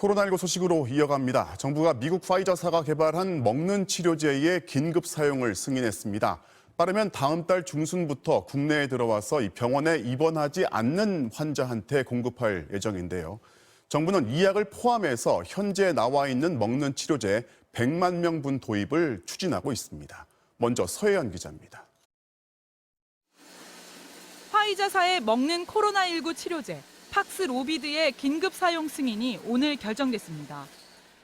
코로나19 소식으로 이어갑니다. 정부가 미국 파이저사가 개발한 먹는 치료제의 긴급 사용을 승인했습니다. 빠르면 다음 달 중순부터 국내에 들어와서 이 병원에 입원하지 않는 환자한테 공급할 예정인데요. 정부는 이 약을 포함해서 현재 나와 있는 먹는 치료제 100만 명분 도입을 추진하고 있습니다. 먼저 서혜연 기자입니다. 파이저사의 먹는 코로나19 치료제 팍스로비드의 긴급 사용 승인이 오늘 결정됐습니다.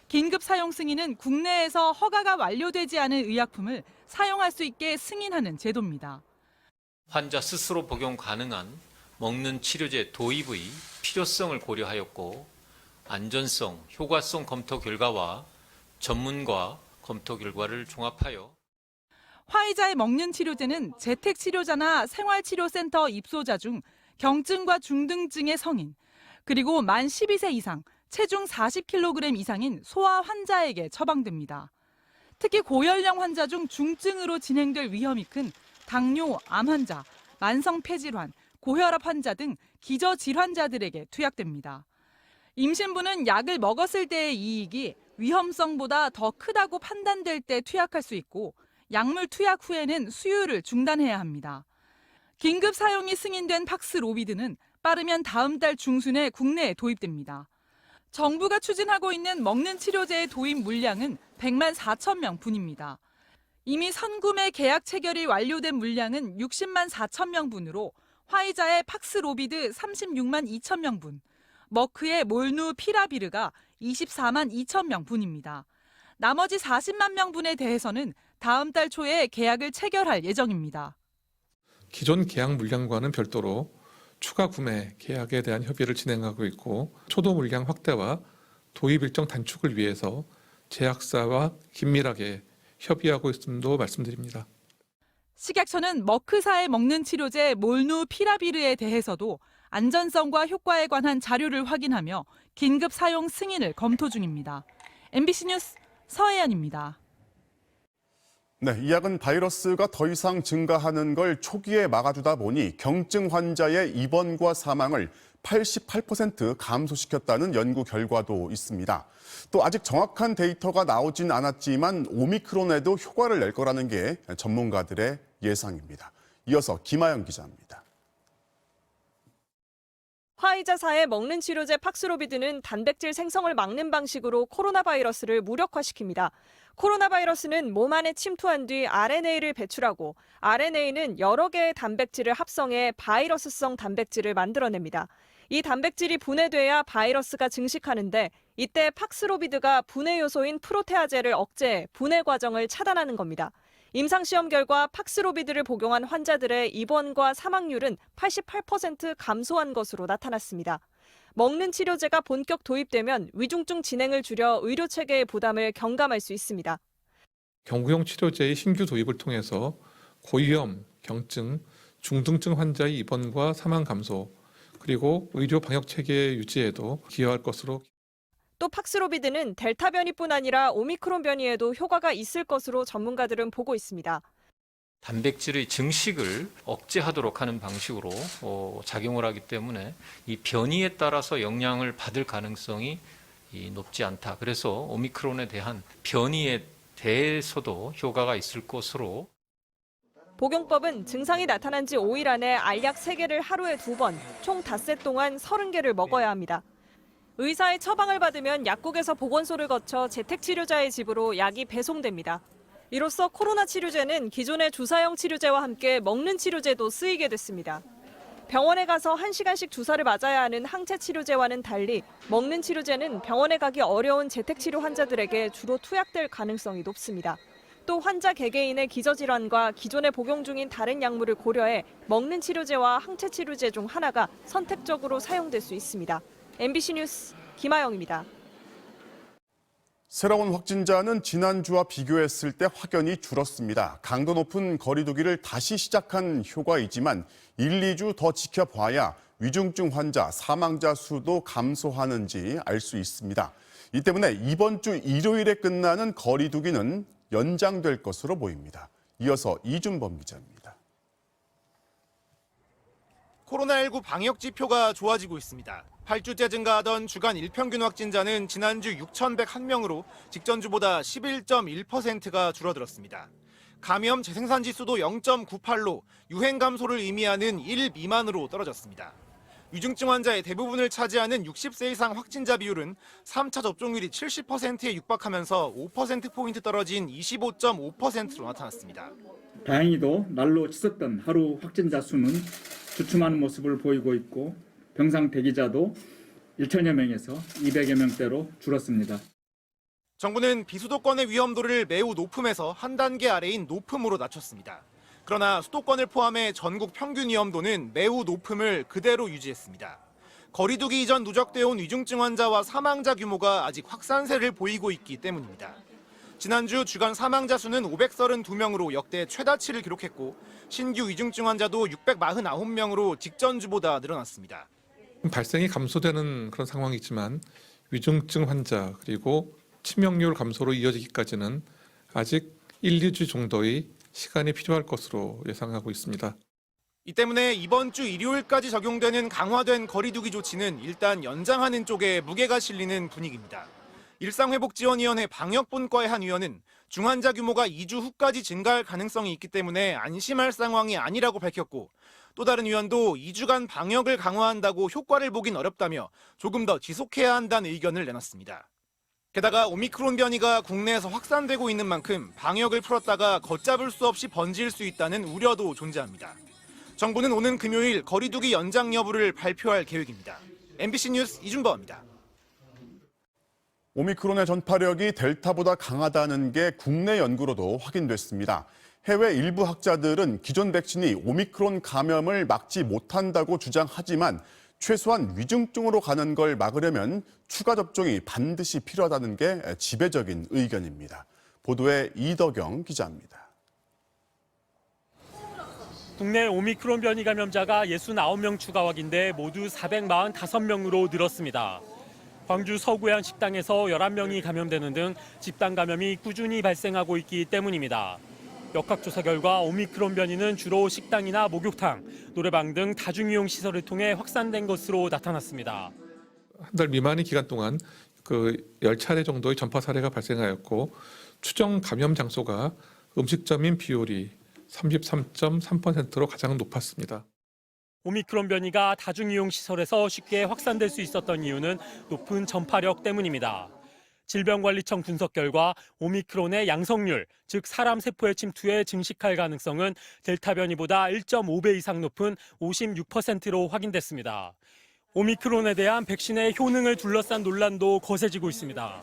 긴급 사용 승인은 국내에서 허가가 완료되지 않은 의약품을 사용할 수 있게 승인하는 제도입니다. 환자 스스로 복용 가능한 먹는 치료제 도입의 필요성을 고려하였고 안전성, 효과성 검토 결과와 전문가 검토 결과를 종합하여 화이자의 먹는 치료제는 재택치료자나 생활치료센터 입소자 중 경증과 중등증의 성인, 그리고 만 12세 이상, 체중 40kg 이상인 소아 환자에게 처방됩니다. 특히 고연령 환자 중 중증으로 진행될 위험이 큰 당뇨, 암 환자, 만성 폐질환, 고혈압 환자 등 기저질환자들에게 투약됩니다. 임신부는 약을 먹었을 때의 이익이 위험성보다 더 크다고 판단될 때 투약할 수 있고 약물 투약 후에는 수유를 중단해야 합니다. 긴급 사용이 승인된 팍스로비드는 빠르면 다음 달 중순에 국내에 도입됩니다. 정부가 추진하고 있는 먹는 치료제의 도입 물량은 100만 4천 명분입니다. 이미 선구매 계약 체결이 완료된 물량은 60만 4천 명분으로 화이자의 팍스로비드 36만 2천 명분, 머크의 몰누피라비르가 24만 2천 명분입니다. 나머지 40만 명분에 대해서는 다음 달 초에 계약을 체결할 예정입니다. 기존 계약 물량과는 별도로 추가 구매 계약에 대한 협의를 진행하고 있고 초도 물량 확대와 도입 일정 단축을 위해서 제약사와 긴밀하게 협의하고 있음도 말씀드립니다. 식약처는 머크사에 먹는 치료제 몰누피라비르에 대해서도 안전성과 효과에 관한 자료를 확인하며 긴급 사용 승인을 검토 중입니다. MBC 뉴스 서혜연입니다. 네, 이 약은 바이러스가 더 이상 증가하는 걸 초기에 막아주다 보니 경증 환자의 입원과 사망을 88% 감소시켰다는 연구 결과도 있습니다. 또 아직 정확한 데이터가 나오진 않았지만 오미크론에도 효과를 낼 거라는 게 전문가들의 예상입니다. 이어서 김아영 기자입니다. 화이자사의 먹는 치료제 팍스로비드는 단백질 생성을 막는 방식으로 코로나 바이러스를 무력화시킵니다. 코로나 바이러스는 몸 안에 침투한 뒤 RNA를 배출하고 RNA는 여러 개의 단백질을 합성해 바이러스성 단백질을 만들어냅니다. 이 단백질이 분해돼야 바이러스가 증식하는데 이때 팍스로비드가 분해 요소인 프로테아제를 억제해 분해 과정을 차단하는 겁니다. 임상시험 결과 팍스로비드를 복용한 환자들의 입원과 사망률은 88% 감소한 것으로 나타났습니다. 먹는 치료제가 본격 도입되면 위중증 진행을 줄여 의료체계의 부담을 경감할 수 있습니다. 경구용 치료제의 신규 도입을 통해서 고위험, 경증, 중등증 환자의 입원과 사망 감소, 그리고 의료 방역 체계 유지에도 기여할 것으로. 또 팍스로비드는 델타 변이뿐 아니라 오미크론 변이에도 효과가 있을 것으로 전문가들은 보고 있습니다. 단백질의 증식을 억제하도록 하는 방식으로 작용을 하기 때문에 이 변이에 따라서 영향을 받을 가능성이 높지 않다. 그래서 오미크론에 대한 변이에 대해서도 효과가 있을 것으로. 복용법은 증상이 나타난 지 5일 안에 알약 3개를 하루에 2번, 총 닷새 동안 30개를 먹어야 합니다. 의사의 처방을 받으면 약국에서 보건소를 거쳐 재택치료자의 집으로 약이 배송됩니다. 이로써 코로나 치료제는 기존의 주사형 치료제와 함께 먹는 치료제도 쓰이게 됐습니다. 병원에 가서 1시간씩 주사를 맞아야 하는 항체 치료제와는 달리 먹는 치료제는 병원에 가기 어려운 재택치료 환자들에게 주로 투약될 가능성이 높습니다. 또 환자 개개인의 기저질환과 기존에 복용 중인 다른 약물을 고려해 먹는 치료제와 항체 치료제 중 하나가 선택적으로 사용될 수 있습니다. MBC 뉴스 김아영입니다. 새로운 확진자는 지난주와 비교했을 때 확연히 줄었습니다. 강도 높은 거리 두기를 다시 시작한 효과이지만 1, 2주 더 지켜봐야 위중증 환자, 사망자 수도 감소하는지 알 수 있습니다. 이 때문에 이번 주 일요일에 끝나는 거리 두기는 연장될 것으로 보입니다. 이어서 이준범 기자입니다. 코로나19 방역 지표가 좋아지고 있습니다. 8주째 증가하던 주간 일평균 확진자는 지난주 6,101명으로 직전주보다 11.1%가 줄어들었습니다. 감염 재생산 지수도 0.98로 유행 감소를 의미하는 1 미만으로 떨어졌습니다. 위중증 환자의 대부분을 차지하는 60세 이상 확진자 비율은 3차 접종률이 70%에 육박하면서 5%포인트 떨어진 25.5%로 나타났습니다. 다행히도 날로 치솟던 하루 확진자 수는 주춤하는 모습을 보이고 있고 병상 대기자도 1천여 명에서 200여 명대로 줄었습니다. 정부는 비수도권의 위험도를 매우 높음에서 한 단계 아래인 높음으로 낮췄습니다. 그러나 수도권을 포함해 전국 평균 위험도는 매우 높음을 그대로 유지했습니다. 거리 두기 이전 누적되어 온 위중증 환자와 사망자 규모가 아직 확산세를 보이고 있기 때문입니다. 지난주 주간 사망자 수는 532명으로 역대 최다치를 기록했고 신규 위중증 환자도 649명으로 직전주보다 늘어났습니다. 발생이 감소되는 그런 상황이지만 위중증 환자 그리고 치명률 감소로 이어지기까지는 아직 1, 2주 정도의 시간이 필요할 것으로 예상하고 있습니다. 이 때문에 이번 주 일요일까지 적용되는 강화된 거리두기 조치는 일단 연장하는 쪽에 무게가 실리는 분위기입니다. 일상회복지원위원회 방역분과의 한 위원은 중환자 규모가 2주 후까지 증가할 가능성이 있기 때문에 안심할 상황이 아니라고 밝혔고 또 다른 위원도 2주간 방역을 강화한다고 효과를 보긴 어렵다며 조금 더 지속해야 한다는 의견을 내놨습니다. 게다가 오미크론 변이가 국내에서 확산되고 있는 만큼 방역을 풀었다가 걷잡을 수 없이 번질 수 있다는 우려도 존재합니다. 정부는 오는 금요일 거리두기 연장 여부를 발표할 계획입니다. MBC 뉴스 이준범입니다. 오미크론의 전파력이 델타보다 강하다는 게 국내 연구로도 확인됐습니다. 해외 일부 학자들은 기존 백신이 오미크론 감염을 막지 못한다고 주장하지만 최소한 위중증으로 가는 걸 막으려면 추가 접종이 반드시 필요하다는 게 지배적인 의견입니다. 보도에 이덕영 기자입니다. 국내 오미크론 변이 감염자가 69명 추가 확인돼 모두 445명으로 늘었습니다. 광주 서구양 식당에서 11명이 감염되는 등 집단 감염이 꾸준히 발생하고 있기 때문입니다. 역학조사 결과 오미크론 변이는 주로 식당이나 목욕탕, 노래방 등 다중이용 시설을 통해 확산된 것으로 나타났습니다. 한 달 미만의 기간 동안 10차례 정도의 전파 사례가 발생하였고 추정 감염 장소가 음식점인 비율이 33.3%로 가장 높았습니다. 오미크론 변이가 다중이용 시설에서 쉽게 확산될 수 있었던 이유는 높은 전파력 때문입니다. 질병관리청 분석 결과 오미크론의 양성률, 즉 사람 세포의 침투에 증식할 가능성은 델타 변이보다 1.5배 이상 높은 56%로 확인됐습니다. 오미크론에 대한 백신의 효능을 둘러싼 논란도 거세지고 있습니다.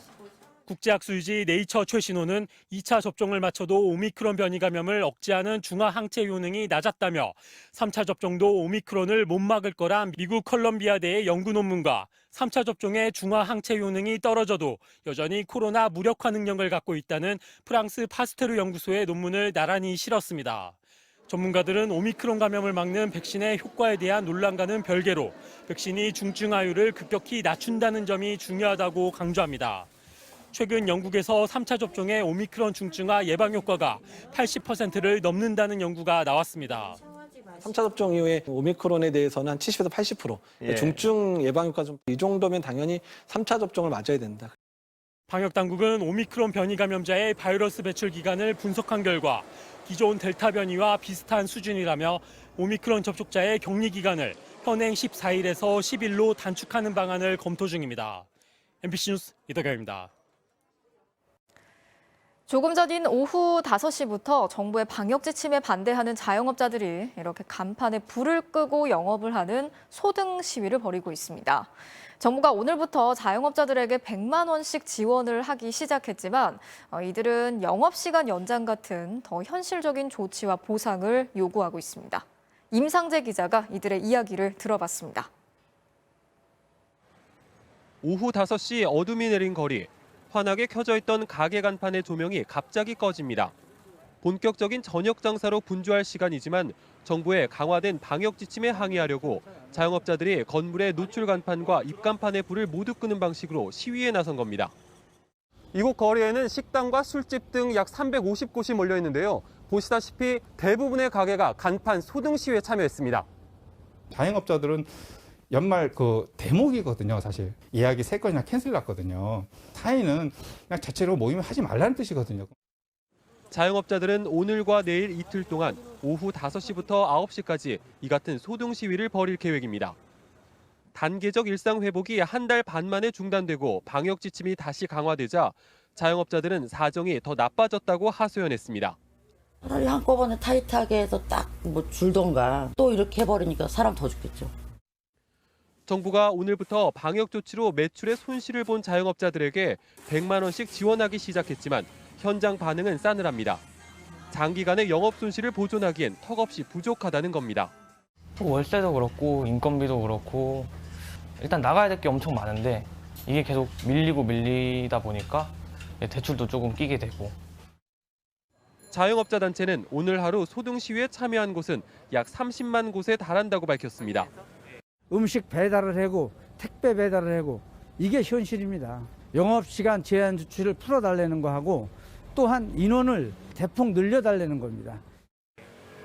국제학술지 네이처 최신호는 2차 접종을 마쳐도 오미크론 변이 감염을 억제하는 중화 항체 효능이 낮았다며 3차 접종도 오미크론을 못 막을 거란 미국 컬럼비아대의 연구 논문과 3차 접종의 중화 항체 효능이 떨어져도 여전히 코로나 무력화 능력을 갖고 있다는 프랑스 파스테르 연구소의 논문을 나란히 실었습니다. 전문가들은 오미크론 감염을 막는 백신의 효과에 대한 논란과는 별개로 백신이 중증화율을 급격히 낮춘다는 점이 중요하다고 강조합니다. 최근 영국에서 3차 접종의 오미크론 중증화 예방 효과가 80%를 넘는다는 연구가 나왔습니다. 3차 접종 이후에 오미크론에 대해서는 한 70에서 80%. 중증 예방 효과 이 정도면 당연히 3차 접종을 맞아야 된다. 방역당국은 오미크론 변이 감염자의 바이러스 배출 기간을 분석한 결과 기존 델타 변이와 비슷한 수준이라며 오미크론 접촉자의 격리 기간을 현행 14일에서 10일로 단축하는 방안을 검토 중입니다. MBC 뉴스 이덕영입니다. 조금 전인 오후 5시부터 정부의 방역 지침에 반대하는 자영업자들이 이렇게 간판에 불을 끄고 영업을 하는 소등 시위를 벌이고 있습니다. 정부가 오늘부터 자영업자들에게 100만 원씩 지원을 하기 시작했지만 이들은 영업시간 연장 같은 더 현실적인 조치와 보상을 요구하고 있습니다. 임상재 기자가 이들의 이야기를 들어봤습니다. 오후 5시 어둠이 내린 거리. 환하게 켜져 있던 가게 간판의 조명이 갑자기 꺼집니다. 본격적인 저녁 장사로 분주할 시간이지만 정부의 강화된 방역 지침에 항의하려고 자영업자들이 건물의 노출 간판과 입간판의 불을 모두 끄는 방식으로 시위에 나선 겁니다. 이곳 거리에는 식당과 술집 등 약 350곳이 몰려 있는데요. 보시다시피 대부분의 가게가 간판 소등 시위에 참여했습니다. 자영업자들은 연말 그 대목이거든요, 사실. 예약이 3건이나 캔슬 났거든요. 사인은 그냥 자체로 모임을 하지 말라는 뜻이거든요. 자영업자들은 오늘과 내일 이틀 동안 오후 5시부터 9시까지 이 같은 소등 시위를 벌일 계획입니다. 단계적 일상 회복이 한 달 반 만에 중단되고 방역 지침이 다시 강화되자 자영업자들은 사정이 더 나빠졌다고 하소연했습니다. 차라리 한꺼번에 타이트하게 해서 딱 뭐 줄던가 또 이렇게 해버리니까 사람 더 죽겠죠. 정부가 오늘부터 방역 조치로 매출에 손실을 본 자영업자들에게 100만 원씩 지원하기 시작했지만 현장 반응은 싸늘합니다. 장기간의 영업 손실을 보존하기엔 턱없이 부족하다는 겁니다. 월세도 그렇고 인건비도 그렇고 일단 나가야 될 게 엄청 많은데 이게 계속 밀리다 보니까 대출도 조금 끼게 되고. 자영업자 단체는 오늘 하루 소등 시위에 참여한 곳은 약 30만 곳에 달한다고 밝혔습니다. 음식 배달을 하고 택배 배달을 하고 이게 현실입니다. 영업시간 제한 조치를 풀어달라는 거 하고 또한 인원을 대폭 늘려달라는 겁니다.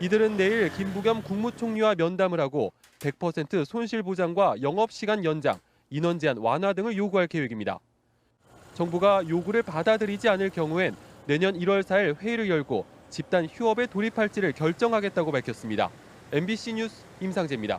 이들은 내일 김부겸 국무총리와 면담을 하고 100% 손실 보장과 영업시간 연장, 인원 제한 완화 등을 요구할 계획입니다. 정부가 요구를 받아들이지 않을 경우엔 내년 1월 4일 회의를 열고 집단 휴업에 돌입할지를 결정하겠다고 밝혔습니다. MBC 뉴스 임상재입니다.